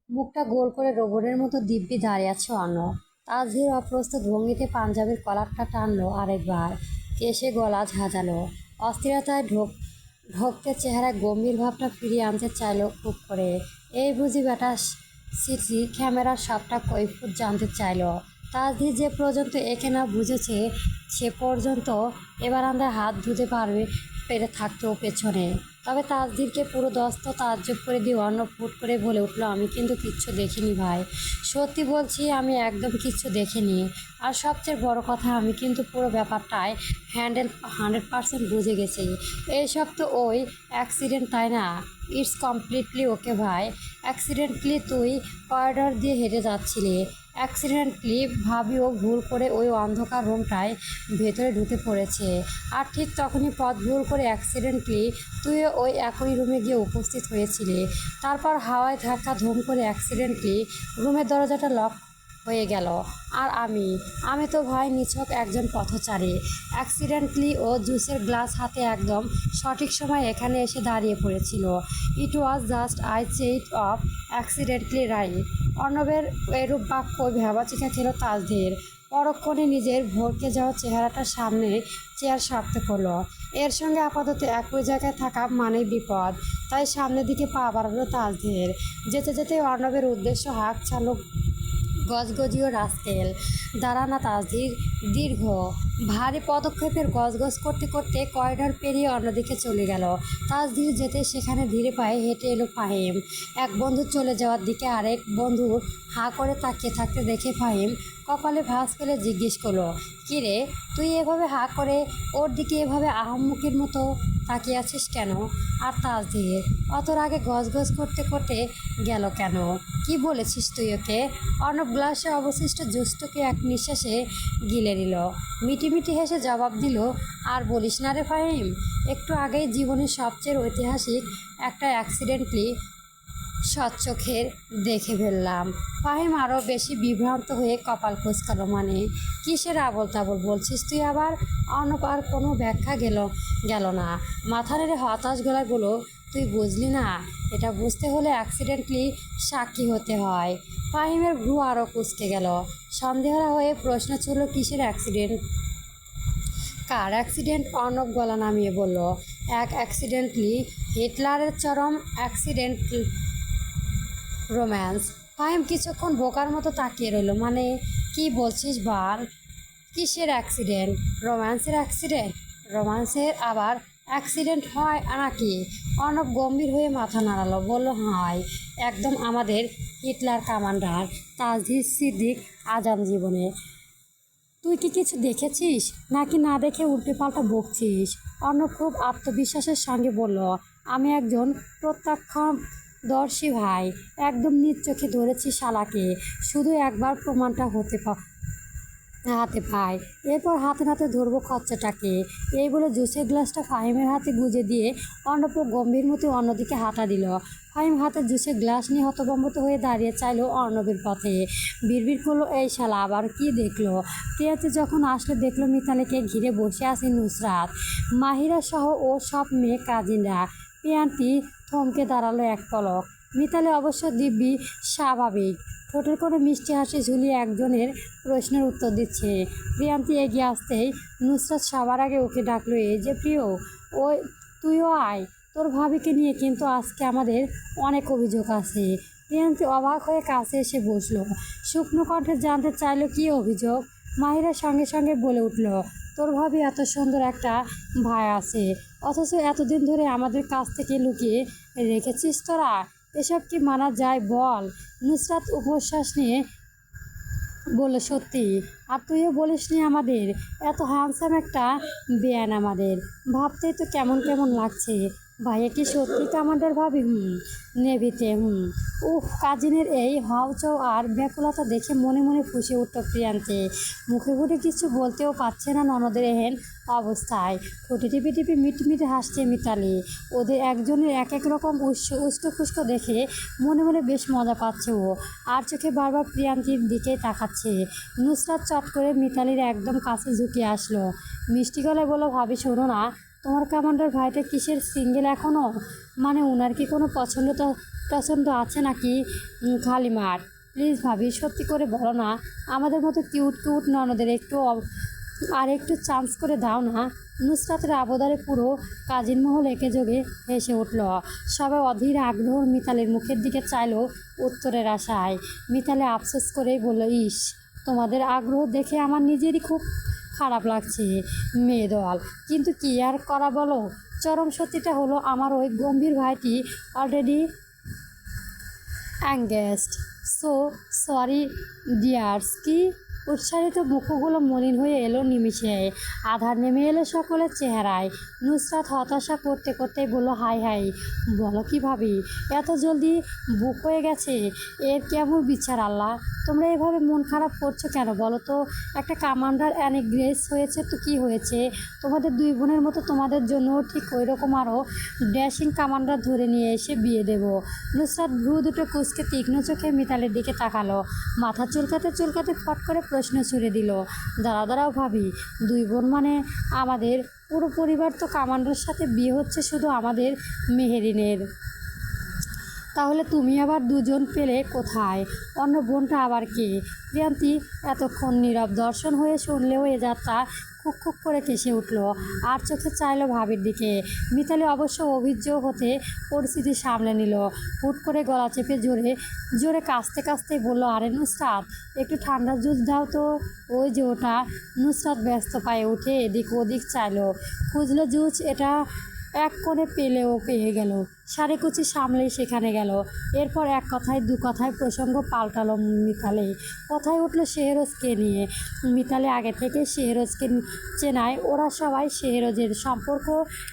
মুখটা গোল করে রোবটের মতো দিব্যি দাঁড়িয়ে আছে অন্য। তাজহির অপ্রস্তুত ভঙ্গিতে পাঞ্জাবির কলারটা টানলো আরেকবার, কেশে গলা ঝাঁঝালো। অস্থিরতায় ঢোকতে চেহারায় গম্ভীর ভাবটা ফিরিয়ে আনতে চাইলো খুব করে। এই বুঝি বেটা সিসি ক্যামেরার সবটা কৈফিয়ত জানতে চাইলো। তাজহির যে পর্যন্ত একে না বুঝেছে সে পর্যন্ত এবার আমরা হাত ধুতে পেরে থাকতো পেছনে। তবে তাজদিরকে পুরো দস্ত তাজ্জব করে দিয়ে অন্য ফুট করে বলে উঠলো, আমি কিন্তু কিচ্ছু দেখিনি ভাই, সত্যি বলছি আমি একদম কিচ্ছু দেখিনি। আর সবচেয়ে বড় কথা, আমি কিন্তু পুরো ব্যাপারটায় 100% বুঝে গেছি। এইসব তো ওই অ্যাক্সিডেন্ট, তাই না? ইটস কমপ্লিটলি ওকে ভাই। অ্যাক্সিডেন্টলি তুই করিডর দিয়ে হেঁটে যাচ্ছিলি, অ্যাক্সিডেন্টলি ভাবিও ভুল করে ওই অন্ধকার রুমটায় ভেতরে ঢুকে পড়েছে। আর ঠিক তখনই পথ ভুল করে অ্যাক্সিডেন্টলি তুইও ওই একই রুমে গিয়ে উপস্থিত হয়েছিলি। তারপর হাওয়ায় ধাক্কা ধুম করে অ্যাক্সিডেন্টলি রুমের দরজাটা লক হয়ে গেল। আর আমি তো ভাই নিছক একজন পথচারী। অ্যাক্সিডেন্টলি ও জুসের গ্লাস হাতে একদম সঠিক সময় এখানে এসে দাঁড়িয়ে পড়েছিল। It was just I cheat of accidentally right. অর্ণবের এরূপ বাক্য ভেবাচিকা খেল তাজদের। পরক্ষণে নিজের ভরকে যাওয়া চেহারাটার সামনে চেয়ার শক্ত করলো। এর সঙ্গে আপাতত একই জায়গায় থাকা মানেই বিপদ। তাই সামনের দিকে পা বাড়ালো তাজদের। যেতে যেতে অর্ণবের উদ্দেশ্য হাঁক ছাড়ল গজগজীয় রাস্কেল। দাঁড়া না তাজদির। দীর্ঘ ভারী পদক্ষেপের গজগজ করতে করতে করিডর পেরিয়ে অন্যদিকে চলে গেল তাজদির। যেতে সেখানে ধীরে পায়ে হেঁটে এলো ফাহিম। এক বন্ধু চলে যাওয়ার দিকে আরেক বন্ধুর হাঁ করে তাকিয়ে থাকতে দেখে ফাহিম কপালে ভাঁজ ফেলে জিজ্ঞেস করলো, কী রে, তুই এভাবে হাঁ করে ওর দিকে এভাবে আহাম্মকির মতো তাকিয়ে আছিস কেন? আর তাজদির অত আগে গজগজ করতে করতে গেল কেন? কি বলেছিস তুই ওকে? অর্ণব গ্লাসে অবশিষ্ট জুসটুকে এক নিঃশ্বাসে গিলে নিল। মিটিমিটি হেসে জবাব দিল, আর বলিস না রে ফাহিম, একটু আগেই জীবনের সবচেয়ে ঐতিহাসিক একটা অ্যাক্সিডেন্টলি সচ্চোখের দেখে ফেললাম। ফাহিম আরও বেশি বিভ্রান্ত হয়ে কপাল কুঁচকালো। মানে কিসের আবল তাবল বলছিস তুই আবার? অর্ণব আর কোনো ব্যাখ্যা গেল না। মাথা নেড়ে হতাশ গলায় বলল, তুই বুঝলি না? এটা বুঝতে হলে অ্যাক্সিডেন্টলি সাক্ষী হতে হয়। ফাহিমের ভ্রু আরও কুঁচকে গেল। সন্দেহরা হয়ে প্রশ্ন ছিল, কিসের অ্যাক্সিডেন্ট? কার অ্যাক্সিডেন্ট? অর্ণব গলা নামিয়ে বলল, এক অ্যাক্সিডেন্টলি হিটলারের চরম অ্যাক্সিডেন্ট রোম্যান্স। ফাহিম কিছুক্ষণ বোকার মতো তাকিয়ে রইল। মানে কি বলছিস বাল? কিসের অ্যাক্সিডেন্ট? রোম্যান্সের অ্যাক্সিডেন্ট? রোম্যান্সের আবার অ্যাক্সিডেন্ট হয় নাকি? অর্ণব গম্ভীর হয়ে মাথা নাড়ালো, বলল, হয় একদম আমাদের হিটলার কমান্ডার তাজহির সিদ্দিক আজম জীবনে। তুই কি কিছু দেখেছিস নাকি না দেখে উল্টেপাল্টা বকছিস? অর্ণব খুব আত্মবিশ্বাসের সঙ্গে বলল, আমি একজন প্রত্যক্ষদর্শী ভাই, একদম নিজ চোখে ধরেছি শালাকে, শুধু একবার প্রমাণটা হাতে পাই, এরপর হাতে নাতে ধরবো খচ্চটাকে। এই বলে জুসের গ্লাসটা ফাহিমের হাতে গুজে দিয়ে অর্ণব গম্ভীর মতো অন্যদিকে হাঁটা দিল। ফাহিম হাতে জুসের গ্লাস নিয়ে হতভম্ব হয়ে দাঁড়িয়ে চাইল অর্ণবের পথে। বিড়বিড় করলো, এই শালা আবার কি দেখলো? প্রিয়াতে যখন আসলে দেখলো মিতালিকে ঘিরে বসে আছে নুসরাত, মাহিরা সহ ও সব মেয়ে কাজিনরা। প্রিয়ান্তি থমকে দাঁড়ালো এক পলক। মিতালি অবশ্য দিব্যি স্বাভাবিক, ঠোঁটের কোনো মিষ্টি হাসি ঝুলিয়ে একজনের প্রশ্নের উত্তর দিচ্ছে। প্রিয়ান্তি এগিয়ে আসতেই নুসরাত সবার আগে ওকে ডাকলো, এই যে প্রিয়, ওই তুইও আয়, তোর ভাবিকে নিয়ে কিন্তু আজকে আমাদের অনেক অভিযোগ আছে। প্রিয়ান্তি অবাক হয়ে কাছে এসে বসলো। শুকনো কণ্ঠে জানতে চাইলো, কী অভিযোগ? মাহিরার সঙ্গে সঙ্গে বলে উঠল, তোর ভাবি এত সুন্দর একটা ভাই আছে, অথচ এতদিন ধরে আমাদের কাছ থেকে লুকিয়ে রেখেছিস তোরা। এসব কি মানা যায় বল? নুসরাত উপশ্বাস নিয়ে বলল, সত্যি। আর তুইও বলিসনি আমাদের? এত হ্যান্ডসাম একটা বেয়ান আমাদের, ভাবতেই তো কেমন কেমন লাগছে। ভাইয়া কি সত্যি কমান্ডার ভাবি? নেভিতে। উফ, কাজিনের এই হাউচাউ আর ব্যাকুলতা দেখে মনে মনে ফুঁসে উঠল প্রিয়ান্তে। মুখে ফুটে কিছু বলতেও পারছে না ননদের এহেন অবস্থায়। ঠোঁটে টিপে টিপে মিটমিটে হাসছে মিতালি। ওদের একজনের এক এক রকম উস্কো দেখে মনে মনে বেশ মজা পাচ্ছে ও। আর চোখে বারবার প্রিয়ান্তির দিকেই তাকাচ্ছে। নুসরাত চট করে মিতালির একদম কাছে ঝুঁকিয়ে আসলো। মিষ্টি গলায় বলল, ভাবি শোনো না, তোমার কমান্ডার ভাইটা কিসের সিঙ্গেল এখনও? মানে উনার কি কোনো পছন্দ প্রচণ্ড আছে নাকি খালি মাঠ? প্লিজ ভাবি, সত্যি করে বলো না, আমাদের মতো কিউট কিউট ননদের আর একটু চান্স করে দাও না। নুসরাতের আবদারে পুরো কাজিন মহল একেযোগে হেসে উঠল। সবাই অধীর আগ্রহ মিতালির মুখের দিকে চাইল উত্তরের আশায়। মিতালি আফসোস করেই বলল, ইস, তোমাদের আগ্রহ দেখে আমার নিজেরই খুব খারাপ লাগছে মেয়ে দল, কিন্তু কি আর করা বলো। চরম সত্যিটা হলো, আমার ওই গম্ভীর ভাইটি already engaged. So sorry dears. কি? উৎসাহিত মুখগুলো মলিন হয়ে এলো নিমিষে। আধার নেমে এলো সকলের চেহারায়। নুসরাত হতাশা করতে করতেই বলল, হাই হাই, বলো কি ভাবি, এত জলদি বুক হয়ে গেছে? এর কেমন বিচার আল্লাহ? তোমরা এভাবে মন খারাপ করছো কেন বলো তো? একটা কামান্ডার অ্যানিগ্রেস হয়েছে তো কি হয়েছে? তোমাদের দুই বোনের মতো তোমাদের জন্য ঠিক ওই রকম আরও ড্যাশিং কামান্ডার ধরে নিয়ে এসে বিয়ে দেব। নুসরাত ভ্রু দুটো কুঁচকে তীক্ষ্ণ চোখে মিতালির দিকে তাকালো। মাথা চুলকাতে চুলকাতে ফট করে প্রশ্ন ছুড়ে দিল, দাঁড়াও ভাবি, দুই বোন মানে আমাদের পুরো পরিবার তো কামান্ডার সাথে বিয়ে হচ্ছে শুধু আমাদের মেহেরিনের। তাহলে তুমি আবার দুজন পেলে কোথায়? অন্য বোনটা আবার কে? প্রিয়ান্তি এতক্ষণ নীরব দর্শন হয়ে শুনলেও এ যাত্রা খুক খুক করে কেসে উঠল আর চোখে চাইল ভাবির দিকে। মিতালি অবশ্য অভিজ্ঞ হতে পরিস্থিতি সামলে নিল। হুট করে গলা চেপে জোরে জোরে কাঁচতে কাঁচতেই বলল, আরে নুসরাত, একটু ঠান্ডা জুস দাও তো। ওই যে ওটা। নুসরাত ব্যস্ত পায়ে উঠে এদিক ওদিক চাইল, খুঁজলো জুস। এটা এক কোণে পেলেও পেয়ে গেল, সারেকুচি সামলেই সেখানে গেল। এরপর এক কথায় দু কথায় প্রসঙ্গ পাল্টালো মিতালি। কথায় উঠল শেহরোজকে নিয়ে। মিতালি আগে থেকে শেহরোজকে চেনায়, ওরা সবাই শেহরোজের সম্পর্ক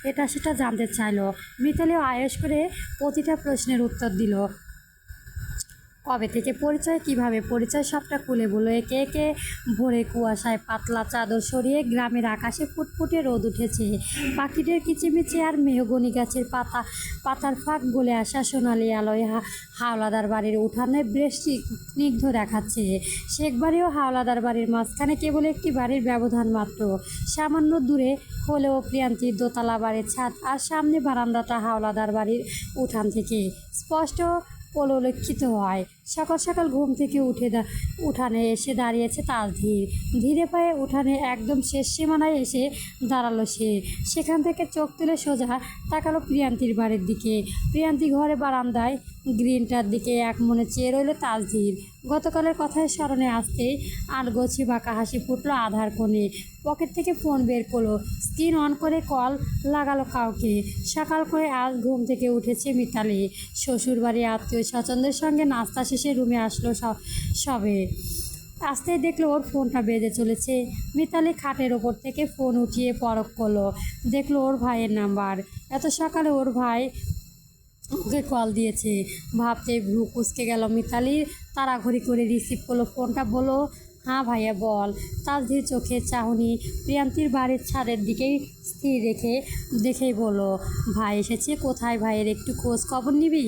এটা সেটা জানতে চাইলো। মিতালিও আয়েশ করে প্রতিটা প্রশ্নের উত্তর দিল। কবে থেকে পরিচয়, কিভাবে পরিচয়, সবটা খুলে বলল। একে একে ভোরে কুয়াশায় পাতলা চাদর সরিয়ে গ্রামের আকাশে ফুটফুটে রোদ উঠেছে। পাখিদের কিচিমিচি আর মেহগনি গাছের পাতার ফাঁক গলে আসা সোনালি আলোয় হাওলাদার বাড়ির উঠানে বেশ স্নিগ্ধ দেখাচ্ছে। শেখ বাড়ি ও হাওলাদার বাড়ির মাঝখানে কেবল একটি বাড়ির ব্যবধান মাত্র। সামান্য দূরে হলেও প্রিয়ান্তির দোতলা বাড়ির ছাদ, আর সামনে বারান্দাটা হাওলাদার বাড়ির উঠান থেকে স্পষ্ট পরিলক্ষিত হয়। সকাল সকাল ঘুম থেকে উঠানে এসে দাঁড়িয়েছে তাসধীর। ধীরে পায়ে উঠানে একদম শেষ সীমানায় এসে দাঁড়ালো সে। সেখান থেকে চোখ তুলে সোজা তাকালো প্রিয়ান্তির বাড়ির দিকে। প্রিয়ান্তি ঘরে বারান্দায় গ্রিনটার দিকে এক মনে চেয়ে রইল তাসধীর। গতকালের কথায় স্মরণে আসতেই আলগোছি বাঁকা হাসি ফুটলো আধার কোণে। পকেট থেকে ফোন বের করলো, স্ক্রিন অন করে কল লাগালো কাউকে। সকাল করে আজ ঘুম থেকে উঠেছে মিতালি। শ্বশুরবাড়ি আত্মীয় স্বজনদের সঙ্গে নাস্তা শেষে রুমে আসলো সবে। আসতেই দেখলো ওর ফোনটা বেজে চলেছে। মিতালি খাটের ওপর থেকে ফোন উঠিয়ে পরখ করলো, দেখলো ওর ভাইয়ের নাম্বার। এত সকালে ওর ভাই ওকে কল দিয়েছে ভাবতে ভ্রু কুঁচকে গেল মিতালির। তাড়াঘড়ি করে রিসিভ করলো ফোনটা। বলো, হ্যাঁ ভাইয়া বল। তাসধীর চোখে চাহনি প্রিয়ান্তির বাড়ির ছাদের দিকেই স্থির দেখেই বলো, ভাই এসেছে। কোথায় ভাইয়ের একটু খোঁজ খবর নিবি?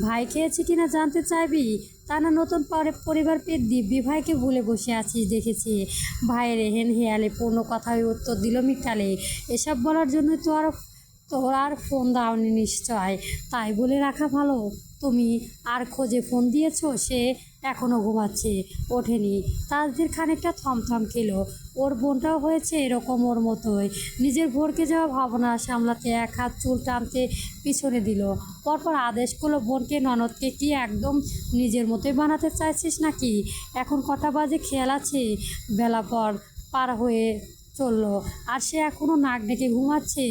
ভাই খেয়েছে কিনা জানতে চাইবি? তা না নতুন পরিবার পেয়ে দিব্যি ভাইকে ভুলে বসে আছিস দেখেছি। ভাইয়ের এহেন হেয়ালে পূর্ণ কথায় উত্তর দিল মিতালি। এসব বলার জন্য তোর আর ফোন দাওনি নিশ্চয়, তাই বলে রাখা ভালো। তুমি আর খোঁজে ফোন দিয়েছো? সে এখনও ঘুমাচ্ছে, ওঠেনি। তাসধীর খানিকটা থমথম খেলো। ওর বোনটাও হয়েছে এরকম ওর মতোই। নিজের ভরকে যাওয়া ভাবনা সামলাতে এক হাত চুল টানতে পিছনে দিল। পরপর আদেশ করলো, বোনকে ননদকে কি একদম নিজের মতোই বানাতে চাইছিস নাকি? এখন কটা বাজে খেয়াল আছে? বেলা পার হয়ে চললো, আর সে এখনও নাক ডেকে ঘুমাচ্ছে।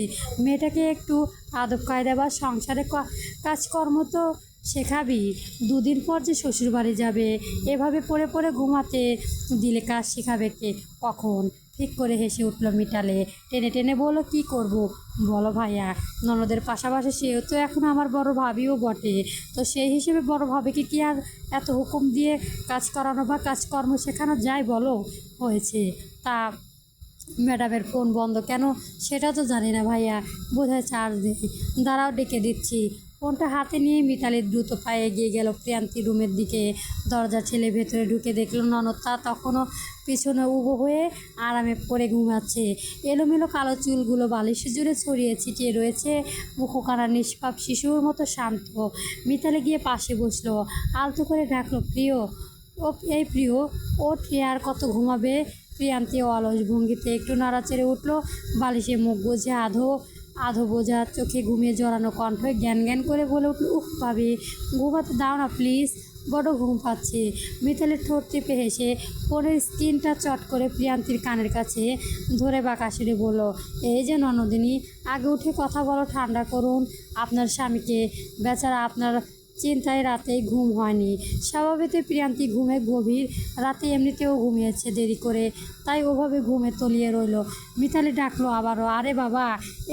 মেয়েটাকে একটু আদব কায়দা বা সংসারে কাজকর্ম তো শেখাবি। দুদিন পর যে শ্বশুরবাড়ি যাবে, এভাবে পড়ে পড়ে ঘুমাতে দিলে কাজ শেখাবে কে? কখন? ঠিক করে হেসে উঠল মিতালে। টেনে টেনে বলল, কি করব বলো ভাইয়া, ননদের পাশাপাশি সেও তো এখন আমার বড় ভাবিও বটে। তো সেই হিসেবে বড় ভাবিকে কি আর এত হুকুম দিয়ে কাজ করানো বা কাজকর্ম শেখানো যায় বলো? হয়েছে। তা ম্যাডামের ফোন বন্ধ কেন সেটা তো জানি না ভাইয়া, বোধহয় চার্জ দেয়। দাঁড়াও ডেকে দিচ্ছি। ফোনটা হাতে নিয়ে মিতালি দ্রুত পায়ে এগিয়ে গেল প্রিয়ান্তি রুমের দিকে। দরজা ঠেলে ভেতরে ঢুকে দেখল ননদ তা তখনও পিছনে উবু হয়ে আরামে পড়ে ঘুমাচ্ছে। এলোমেলো কালো চুলগুলো বালিশ জুড়ে ছড়িয়ে ছিটিয়ে রয়েছে, মুখখানা নিষ্পাপ শিশুর মতো শান্ত। মিতালি গিয়ে পাশে বসলো, আলতো করে ডাকলো, প্রিয়। ও এই প্রিয়, ওঠ, আর কত ঘুমাবে? প্রিয়ান্তি অলস ভঙ্গিতে একটু নাড়াচড়ে উঠল, বালিশে মুখ গুজে আধো আধো বোঝা চোখে ঘুমিয়ে জড়ানো কণ্ঠে জ্ঞান জ্ঞান করে বলে উঠল, উফ ভাবি, ঘুমাতে দাও না প্লিজ, বড় ঘুম পাচ্ছে। মিতালির ঠোঁট চেপে হেসে ফোনের স্ক্রিনটা চট করে প্রিয়ান্তির কানের কাছে ধরে বাঁকা সুরে বলল, এই যে ননদিনী, আগে উঠে কথা বলো, ঠান্ডা করুন আপনার স্বামীকে, বেচারা আপনার চিন্তায় রাতেই ঘুম হয়নি। স্বভাবতই প্রিয়ান্তি ঘুমে গভীর, রাতে এমনিতেও ঘুমিয়েছে দেরি করে, তাই ওভাবে ঘুমে তলিয়ে রইল। মিতালি ডাকলো আবারও, আরে বাবা,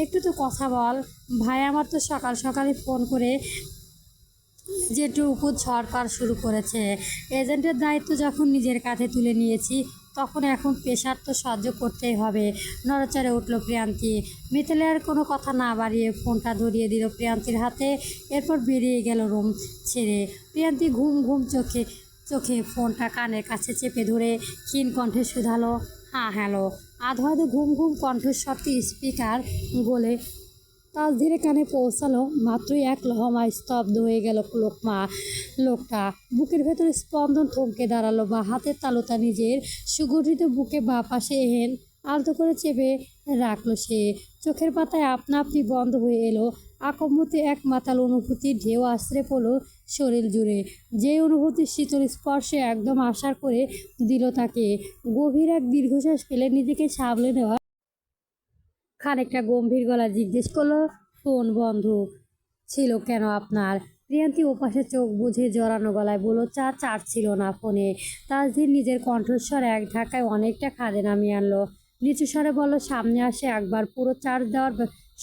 একটু তো কথা বল। ভাই আমার তো সকাল সকালে ফোন করে এজেন্টের উপর ঝড়পাড় শুরু করেছে। এজেন্টের দায়িত্ব যখন নিজের কাঁধে তুলে নিয়েছি, তখন এখন প্রেশার তো সহ্য করতেই হবে। নড়াচড়ে উঠল প্রিয়ান্তি। মিতালি আর কোনো কথা না বাড়িয়ে ফোনটা ধরিয়ে দিল প্রিয়ান্তির হাতে, এরপর বেরিয়ে গেল রুম ছেড়ে। প্রিয়ান্তি ঘুম ঘুম চোখে চোখে ফোনটা কানের কাছে চেপে ধরে ক্ষীণ কণ্ঠে শুধালো, হ্যাঁ হ্যালো। আধো আধো ঘুম ঘুম কণ্ঠস্বরটি স্পিকার গলে তাল ধীরে কানে পৌঁছালো, মাত্রই এক লহমায় স্তব্ধ হয়ে গেল লোকটা। বুকের ভেতরে স্পন্দন থমকে দাঁড়ালো, বা হাতের তালুতা নিজের সুগঠিত বুকে বা পাশে এহেন আলতো করে চেপে রাখলো সে। চোখের পাতায় আপনা আপনি বন্ধ হয়ে এলো, আকম্মতে এক মাতাল অনুভূতির ঢেউ আশ্রে পড়ল শরীর জুড়ে। যে অনুভূতির শীতল স্পর্শে একদম আশার করে দিল তাকে। গভীর এক দীর্ঘশ্বাস ফেলে নিজেকে সামলে নেওয়া খানিকটা গম্ভীর গলা জিজ্ঞেস করলো, ফোন বন্ধ ছিল কেন আপনার? প্রিয়ান্তি ওপাশে চোখ বুঝে জড়ানো গলায় বলল, চার্জ ছিল না ফোনে। তাজদিন নিজের কণ্ঠস্বর এক ধাক্কায় অনেকটা খাদে নামিয়ে আনলো। নিচু স্বরে বলল, সামনে আসে একবার পুরো চার্জ দেওয়ার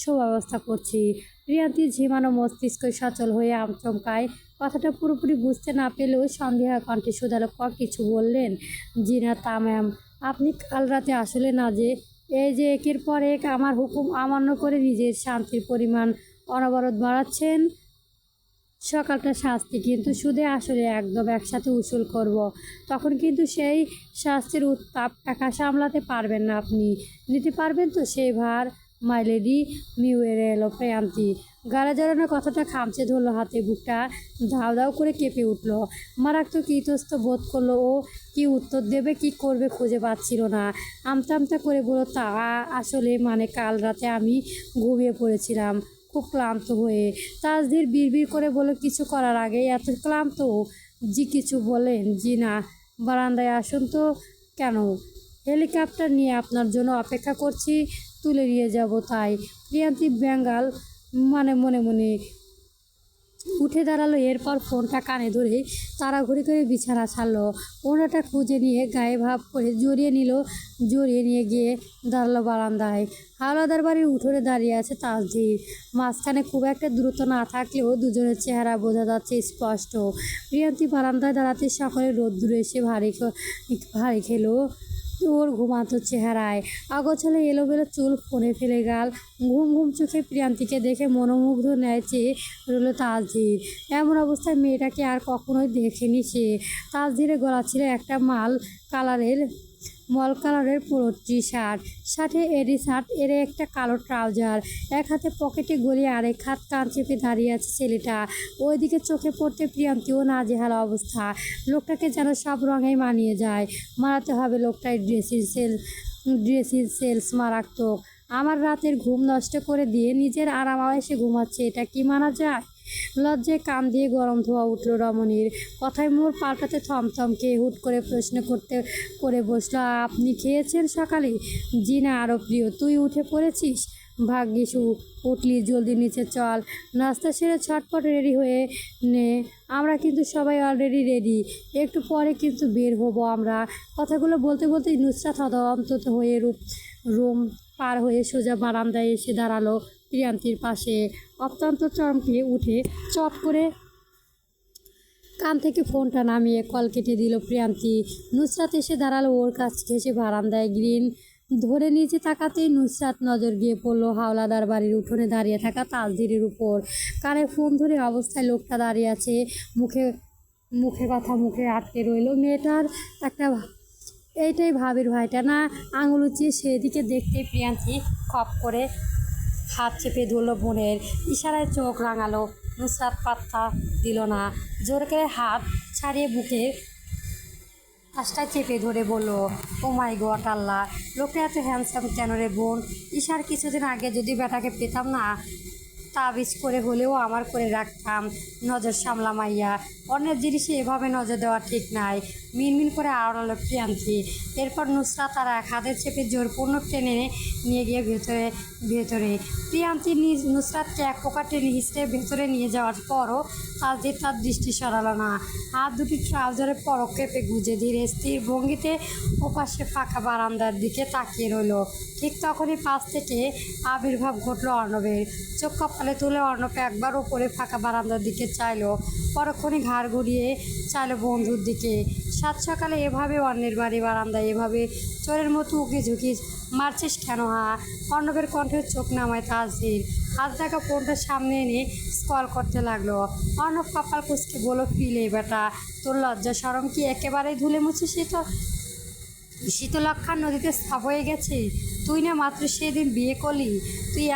সুব্যবস্থা করছি। প্রিয়ান্তির ঝিমানো মস্তিষ্ক সচল হয়ে আচমকায় কথাটা পুরোপুরি বুঝতে না পেলেও সন্দেহা কণ্ঠে শুধালো, কিছু বললেন? জি না, তা ম্যাম। আপনি কাল রাতে আসলে না যে এই যে একের পর এক আমার হুকুম অমান্য করে নিজের শান্তির পরিমাণ অনবরত বাড়াচ্ছেন। সকালটা শাস্তি, কিন্তু সুদে আসলে একদম একসাথে উসুল করব। তখন কিন্তু সেই শাস্তির উত্তাপ একা সামলাতে পারবেন না আপনি। নিতে পারবেন তো সেই ভার? মাই লেডি, মিউরে এলো প্রিয়ান্তি। গাড়া জড়ানো কথাটা খামচে ধরলো হাতে, বুকটা ধাও ধাও করে কেঁপে উঠল। মারাত্মক ইতস্ত বোধ করলো ও, কি উত্তর দেবে কি করবে খুঁজে পাচ্ছিল না। আমতা আমতা করে বলল, তা আসলে মানে কাল রাতে আমি ঘুমিয়ে পড়েছিলাম খুব ক্লান্ত হয়ে। তাজদির বিড়বিড় করে বলল, কিছু করার আগেই এত ক্লান্ত? জি কিছু বলেন? জি না। বারান্দায় আসুন তো। কেন? হেলিকপ্টার নিয়ে আপনার জন্য অপেক্ষা করছি, তুলে নিয়ে যাব তাই। প্রিয়ান্তি বেঙ্গাল মানে মনে মনে উঠে দাঁড়ালো, এরপর ফোনটা কানে ধরে তাড়াহুড়ি করে বিছানা ছাড়লো। ওনাটা খুঁজে নিয়ে গায়ে ভাব করে জড়িয়ে নিয়ে গিয়ে দাঁড়ালো বারান্দায়। হাওলাদার বাড়ির উঠোনে দাঁড়িয়ে আছে তাজদির। মাঝখানে খুব একটা দ্রুত না থাকলেও দুজনের চেহারা বোঝা যাচ্ছে স্পষ্ট। প্রিয়ান্তি বারান্দায় দাঁড়াতে সকলে রোদ্দুরে এসে ভারী খেলো ওর ঘুমাতো চেহারায়। আগোছালো এলোমেলো চুল ফোনে ফেলে গাল, ঘুম ঘুম চোখে প্রিয়ান্তিকে দেখে মনোমুগ্ধ ন্যায় চেয়ে রইল তাজদির। এমন অবস্থায় মেয়েটাকে আর কখনোই দেখেনি সে। তাজদিরের গলা ছিল একটা মল কালারের পুরো টি শার্ট, সাথে এডি শার্ট, এর একটা কালো ট্রাউজার। এক হাতে পকেটে গলিয়ে আরেক হাত কান চেপে দাঁড়িয়ে আছে ছেলেটা। ওইদিকে চোখে পড়তে প্রিয়ান্তিও নাজেহাল অবস্থা। লোকটাকে যেন সব রঙেই মানিয়ে যায়। মারাতে হবে লোকটাই ড্রেসিং সেলস মারাত্মক। আমার রাতের ঘুম নষ্ট করে দিয়ে নিজের আরাম আয়েসে ঘুমাচ্ছে, এটা কি মানা যায়? লজ্জায় কান দিয়ে গরম ধোয়া উঠল রমণীর। কথায় মোড় পাল্টাতে থমথমকে হুট করে প্রশ্ন করে বসলো, আপনি খেয়েছেন সকালে? জি না। আরও প্রিয়, তুই উঠে পড়েছিস? ভাগ্যিস উঠলি, জলদি নিচে চল, নাস্তা সেরে ছটপট রেডি হয়ে নে। আমরা কিন্তু সবাই অলরেডি রেডি, একটু পরে কিন্তু বের হব আমরা। কথাগুলো বলতে বলতেই নুসরাত হন্তদন্ত হয়ে রুম পার হয়ে সোজা বারান্দায় এসে দাঁড়ালো প্রিয়ান্তির পাশে। অত্যন্ত চমকে উঠে চট করে কান থেকে ফোনটা নামিয়ে কল কেটে দিল প্রিয়ান্তি। নুসরাত এসে দাঁড়ালো ওর কাছে, ঘেসে বারান্দায় ধরে নিচে তাকাতেই নুসরাত নজর গিয়ে পড়লো হাওলাদার বাড়ির উঠোনে দাঁড়িয়ে থাকা তাসদিরের উপর। কানে ফোন ধরে অবস্থায় লোকটা দাঁড়িয়ে আছে, মুখে মুখে কথা মুখে আটকে রইল। মেয়েটার একটা এইটাই ভাবির ভাইটা না? আঙুল উঁচিয়ে সেদিকে দেখতেই প্রিয়াঙ্কি খপ করে হাত চেপে ধরলো বোনের, ইশারায় চোখ রাঙালো। নুসরাত পাত্তা দিল না, জোর করে হাত ছাড়িয়ে বুকে পাশটা চেপে ধরে বলল, ও মাই গড আল্লাহ, লোকটা এত হ্যান্ডসাম কেন রে বোন? ঈশার কিছুদিন আগে যদি বেটাকে পেতাম না, তাবিজ করে হলেও আমার করে রাখতাম। নজর সামলা মাইয়া, অন্যের জিনিসে এভাবে নজর দেওয়া ঠিক নাই। মিনমিন করে আওড়ালো প্রিয়াঙ্কি। এরপর নুসরাত আর এক হাতের চেপে জোরপূর্ণ টেনে নিয়ে গিয়ে ভেতরে প্রিয়াঙ্কি নুসরাতকে এক প্রকার টেনে হিসেবে ভেতরে নিয়ে যাওয়ার পরও তাদের তার দৃষ্টি সরালো না। হাত দুটি ট্রাউজারের পরক কেঁপে গুজে ধীরে স্থির ভঙ্গিতে ওপাশে ফাঁকা বারান্দার দিকে তাকিয়ে রইল। ঠিক তখনই পাশ থেকে আবির্ভাব ঘটল অর্ণবের। চোখ কপালে তুলে অর্ণব একবার ওপরে ফাঁকা বারান্দার দিকে চাইলো, পরক্ষণে ঘাড় ঘুরিয়ে চাইলো বন্ধুর দিকে। সাত সকালে এভাবে অন্যের বাড়ি বারান্দায় এভাবে চোরের মতো উকি ঝুঁকি মারছিস কেন? অর্ণবের কণ্ঠের চোখ নামায় তাসদির। হাত থাকা ফোনটা সামনে এনে স্কল করতে লাগলো। অর্ণব কপাল কুচকে বলো, ফিলে বেটা, তোর লজ্জা শরম কি একেবারেই ধুলে মুছে শীতলক্ষার নদীতে সাফ হয়ে গেছে? তুই না মাত্র সেদিন বিয়ে করলি, তুই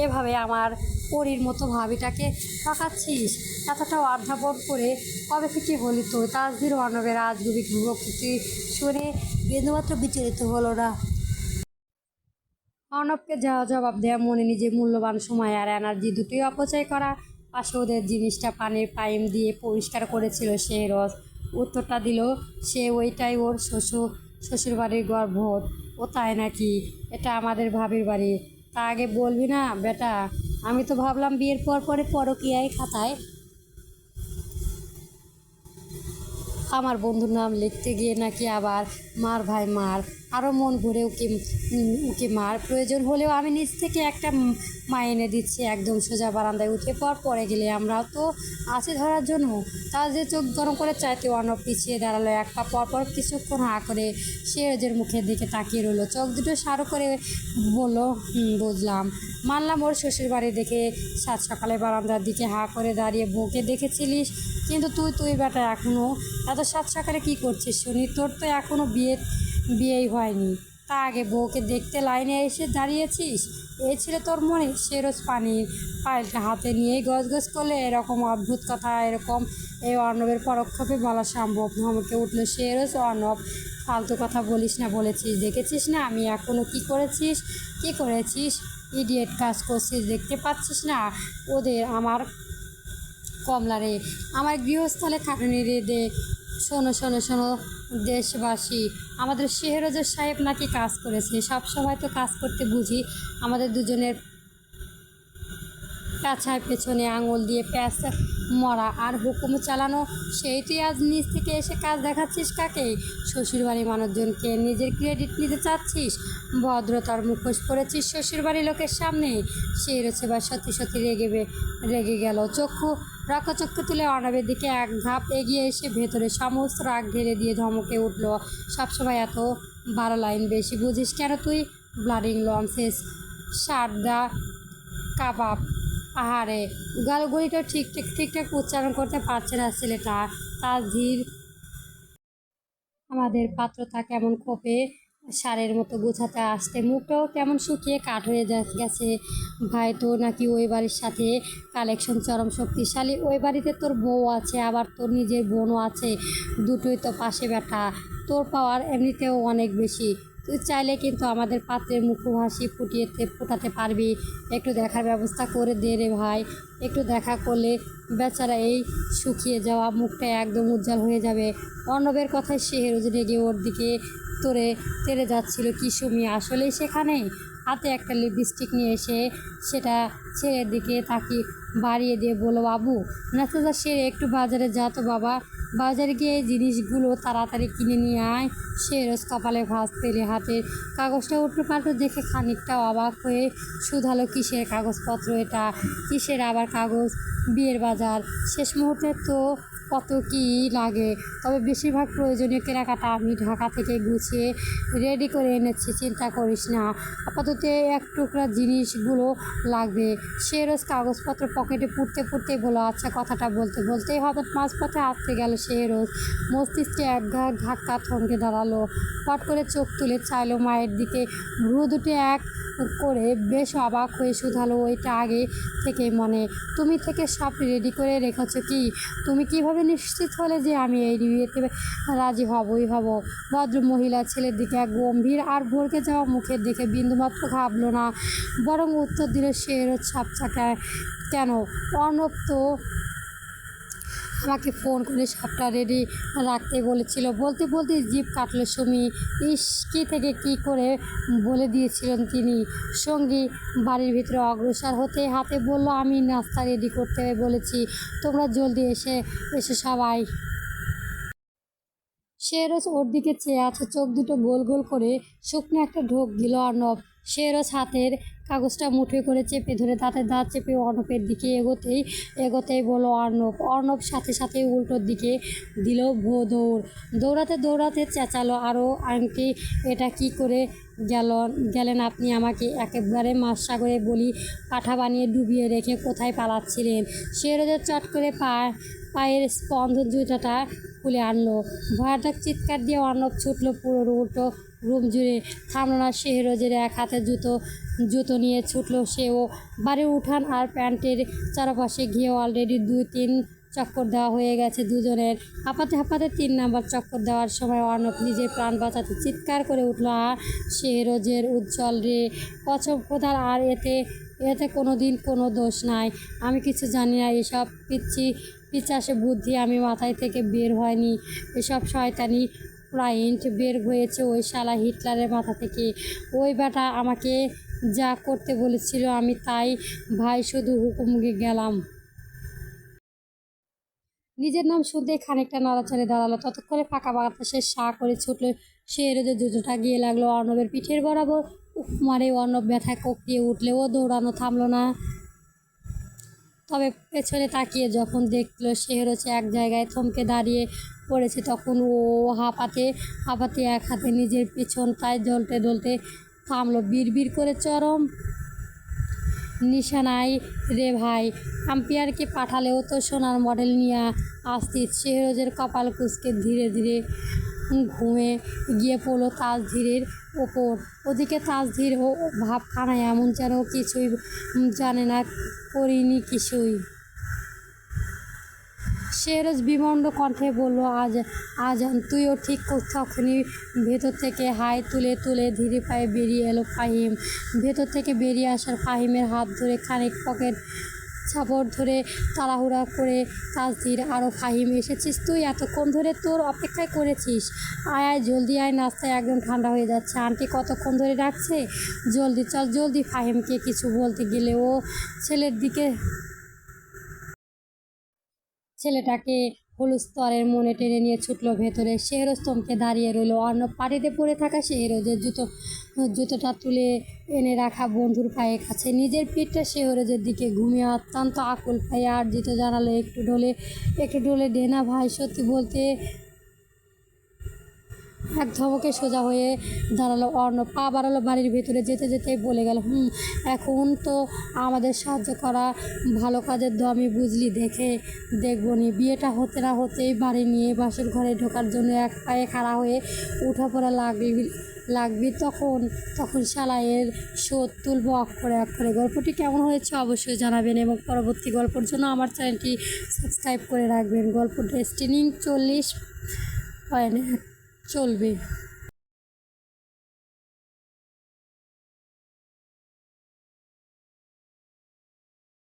এভাবে আমার পরীর মতো ভাবিটাকে ঠকাচ্ছিস? এতটা অর্ধাপন করে কবে থেকে হলি তো? তাসদির অর্ণবের আজগুবি ভক্তি শুনে বিন্দুমাত্র বিচলিত হলো না। অর্ণবকে যাওয়া জবাব দেওয়া মনে নিজে মূল্যবান সময় আর এনার্জি দুটোই অপচয় করা। পাশে ওদের জিনিসটা পানির পাইপ দিয়ে পরিষ্কার করেছিল সে রস। উত্তরটা দিল সে, ওইটাই ওর শ্বশুরবাড়ির গর্ভ। ও তাই নাকি? এটা আমাদের ভাবির বাড়ি। তা আগে বলবি না বেটা? আমি তো ভাবলাম বিয়ের পর পরে পরকীয়ায় খাতায় আমার বন্ধুর নাম লিখতে গিয়ে নাকি আবার মার ভাই মার, আরও মন ঘুরে উকি মার। প্রয়োজন হলেও আমি নিজ থেকে একটা মা এনে দিচ্ছি। একদম সোজা বারান্দায় উঠে পরে গেলে আমরাও তো আছি ধরার জন্য। তার যে চোখ গরম করে চাইতে অর্ণব পিছিয়ে দাঁড়ালো এক পা পরপর কিছুক্ষণ হা করে সেরজের মুখের দিকে তাকিয়ে রইলো। চোখ দুটো সারো করে বলল, বুঝলাম, মানলাম ওর শ্বশুরবাড়ি দেখে সাত সকালে বারান্দার দিকে হা করে দাঁড়িয়ে বউকে দেখেছিলিস, কিন্তু তুই বেটা এখনও এত সাত সকালে কী করছিস শুনি? তোর তো এখনও বিয়েই হয়নি, তা আগে বউকে দেখতে লাইনে এসে দাঁড়িয়েছিস? এই ছিল তোর মনে? সেরোজ পানির পাইলটা হাতে নিয়েই গজগজ করলে, এরকম অদ্ভুত কথা এরকম এই অর্ণবের পরক্ষেপে বলা সম্ভব? ধমকে উঠল সেরোজ। অর্ণব, ফালতু কথা বলিস না বলেছিস। দেখেছিস না আমি এখনও কী করেছিস? ইডিয়েট কাজ করছিস, দেখতে পাচ্ছিস না ওদের? আমার কমলারে আমার গৃহস্থলে খাটুনি রে দে। শোনো দেশবাসী, আমাদের শেহরজের সাহেব নাকি কাজ করেছে। সব সময় তো কাজ করতে বুঝি আমাদের দুজনের পেছায় পেছনে আঙুল দিয়ে প্যাঁচ মরা আর হুকুম চালানো। সেই তুই আজ নিজ থেকে এসে কাজ দেখাচ্ছিস কাকে? শ্বশুরবাড়ির মানুষজনকে নিজের ক্রেডিট নিতে চাচ্ছিস? ভদ্রতার মুখোশ পড়েছিস শ্বশুরবাড়ির লোকের সামনে। সেই রয়েছে বা সত্যি রেগে গেল। রক্তচক্ষু তুলে অর্ণবের দিকে এক ধাপ এগিয়ে এসে ভেতরে সমস্ত রাগ ঢেলে দিয়ে ধমকে উঠল, সবসময় এত 12 লাইন বেশি বুঝিস কেন তুই? ব্লাডিং লঞ্চেস শার্ট দা কাবাব। আহারে, গালগলিটা ঠিকঠাক উচ্চারণ করতে পারছে না ছেলেটা। তার ধীর আমাদের পাত্রটা কেমন খোপে সারের মতো গোছাতে আসতে, মুখটাও কেমন শুকিয়ে কাঠ হয়ে গেছে। ভাই তো নাকি ওই বাড়ির সাথে কালেকশন চরম শক্তিশালী। ওই বাড়িতে তোর বউ আছে, আবার তোর নিজের বোনও আছে, দুটোই তো পাশে ব্যাটা। তোর পাওয়ার এমনিতেও অনেক বেশি। তুই চাইলে কিন্তু আমাদের পাত্রের মুখোভাসি ফুটাতে পারবি। একটু দেখার ব্যবস্থা করে দে রে ভাই। একটু দেখা করলে বেচারা এই শুকিয়ে যাওয়া মুখটা একদম উজ্জ্বল হয়ে যাবে। অর্ণবের কথায় সেহেরোজ রেগে ওর দিকে তেড়ে যাচ্ছিল। কিশোমী আসলেই সেখানে হাতে একটা লিপস্টিক নিয়ে এসে সেটা ছেলের দিকে তাকিয়ে বাড়িয়ে দিয়ে বলো, বাবু নাচা সেরে একটু বাজারে যা তো বাবা। বাজারে গিয়ে এই জিনিসগুলো তাড়াতাড়ি কিনে নিয়ে আয়। সেরোজ কপালে ভাঁজ পেলে হাতের কাগজটা উল্টোপাল্টো দেখে খানিকটা অবাক হয়ে শুধালো, কিসের কাগজপত্র এটা? কিসের আবার কাগজ? বিয়ের বাজার। শেষ মুহূর্তে তো কত কী লাগে, তবে বেশিরভাগ প্রয়োজনীয় কেনাকাটা আমি ঢাকা থেকে গুছিয়ে রেডি করে এনেছি, চিন্তা করিস না। আপাতত এক টুকরা জিনিসগুলো লাগবে। সে রোজ কাগজপত্র পকেটে পুড়তে পুড়তেই বলো, আচ্ছা। কথাটা বলতে বলতেই হঠাৎ মাঝপথে আসতে গেল সে রোজ। মস্তিষ্কে এক ধাক্কা থমকে দাঁড়ালো। পট করে চোখ তুলে চাইলো মায়ের দিকে, ভ্রু দুটি এক করে বেশ অবাক হয়ে শুধালো, ওইটা আগে থেকে মনে তুমি থেকে সব রেডি করে রেখেছো কি? তুমি কিভাবে নিশ্চিত হলে যে আমি এই বিয়েতে রাজি হবই হব? ভদ্র মহিলা ছেলের দিকে এক গম্ভীর আর ভরকে যাওয়া মুখের দিকে বিন্দুমাত্র ঘাবলো না, বরং উত্তর দিল, সে রোজ সাপচা কেন? অর্ণব তো আমাকে ফোন করে সবটা রেডি রাখতে বলেছিল। বলতে বলতে জিভ কাটল সুমি। ইস, কী থেকে কী করে বলে দিয়েছিলেন তিনি। সঙ্গী বাড়ির ভিতরে অগ্রসর হতে হাতে বলল, আমি নাস্তা রেডি করতে বলেছি, তোমরা জলদি এসে সবাই। শেরোজ ওর দিকে চেয়ে আছে, চোখ দুটো গোল গোল করে। শুকনো একটা ঢোক দিল অর্ণব। শেরোজ হাতের কাগজটা মুঠোয় করে চেপে ধরে দাঁতের দাঁত চেপে অর্ণবের দিকে এগোতেই বলল অর্ণব সাথে সাথে উল্টোর দিকে দিল দৌড়। দৌড়াতে দৌড়াতে চেঁচালো আরও, আন্টি এটা কি করে গেলেন আপনি? আমাকে একেবারে মাঝসাগরে বলি পাঠা বানিয়ে ডুবিয়ে রেখে কোথায় পালাচ্ছিলেন? শেরোজের চট করে পায়ের স্পন্দন জুতাটা খুলে আনলো। ভয়ানক চিৎকার দিয়ে অর্ণব ছুটলো পুরো উল্টো রুম জুড়ে। থামলো না শেহরোজের এক হাতে জুতো নিয়ে ছুটলো সেও। বাড়ির উঠান আর প্যান্টের চারপাশে গিয়ে অলরেডি 2-3 চক্কর দেওয়া হয়ে গেছে দুজনের। হাঁপাতে হাঁপাতে 3 নাম্বার চক্কর দেওয়ার সময় অর্ণব নিজের প্রাণ বাঁচাতে চিৎকার করে উঠল, শেহরোজের উজ্জ্বল রে, কসম খোদার, আর এতে কোনো দিন কোনো দোষ নাই। আমি কিছু জানি না, এসব পিচ্চাসে বুদ্ধি আমি মাথায় থেকে বের হয়নি। এসব শয়তানি প্লাইন্ট বের হয়েছে ওই শালা হিটলারের মাথা থেকে। ওই বেটা আমাকে যা করতে বলেছিল আমি তাই ভাই শুধু হুকুম গেলাম। নিজের নাম শুনতেই খানিকটা নড়াচড়ে দাঁড়ালো। ততক্ষণে ফাঁকা বাতাসে সাঁ করে ছুটল সে রোজের জুতোটা গিয়ে লাগলো অর্ণবের পিঠের বরাবর। উফ মারে অর্ণব ব্যথায় কোঁকড়িয়ে উঠলে। ও দৌড়ানো থামলো না, তবে পেছনে তাকিয়ে যখন দেখলো শেহরোজ এক জায়গায় থমকে দাঁড়িয়ে পড়েছে, তখন ও হাঁপাতে হাঁপাতে এক হাতে নিজের পিছনটায় ডলতে থামলো। বিড়বিড় করে, চরম নিশানায় রে ভাই, আম্পায়ারকে পাঠালেও তো সোনার মডেল নিয়ে আসতিস। শেহরোজের কপাল কুঁচকে ধীরে ধীরে ঘুমে গিয়ে পড়লো তাজধীরের ওপর। ওদিকে তাজধীর ও ভাবখানায় এমন যেন কিছুই জানে না, করিনি কিছুই। শেহরোজ বিমণ্ড কণ্ঠে বলল, আজান তুইও ঠিক। তখনই ভেতর থেকে হাই তুলে ধীরে পায়ে বেরিয়ে এলো ফাহিম। ভেতর থেকে বেরিয়ে আসার ফাহিমের হাত ধরে খানিক পকেট ছাপড় ধরে তাড়াহুড়া করে তাজধীর, আরও ফাহিম, এসেছিস তুই? এতক্ষণ ধরে তোর অপেক্ষায় করেছিস। আয় জলদি আয়, নাস্তায় একদম ঠান্ডা হয়ে যাচ্ছে। আন্টি কতক্ষণ ধরে ডাকছে, জলদি চল জলদি। ফাহিমকে কিছু বলতে গেলে ও ছেলেটাকে হলুদ স্তরের মনে টেনে নিয়ে ছুটলো ভেতরে। শেহরোজ থমকে দাঁড়িয়ে রইল। অর্ণব পাটিতে পড়ে থাকা শেহরোজের জুতোটা তুলে এনে রাখা বন্ধুর পায়ের কাছে। নিজের পিঠটা শেহরোজের দিকে ঘুমিয়ে অত্যন্ত আকুল পায়ে আর্জিত জানালো, একটু ডোলে দে না ভাই। সত্যি বলতে এক ধমকে সোজা হয়ে দাঁড়ালো অর্ণব। পা বাড়ালো বাড়ির ভেতরে। যেতে যেতে বলে গেল, এখন তো আমাদের সাহায্য করা ভালো কাজের দমই বুঝলি, দেখবো নি। বিয়েটা হতে না হতেই বাড়ি নিয়ে বাসর ঘরে ঢোকার জন্য এক পায়ে খাড়া হয়ে উঠাপড়া লাগবি তখন শালায়ের শোধ তুলবো অক্ষরে অক্ষরে। গল্পটি কেমন হয়েছে অবশ্যই জানাবেন এবং পরবর্তী গল্পের জন্য আমার চ্যানেলটি সাবস্ক্রাইব করে রাখবেন। গল্প ডেস্টিনিং 40 চলবে।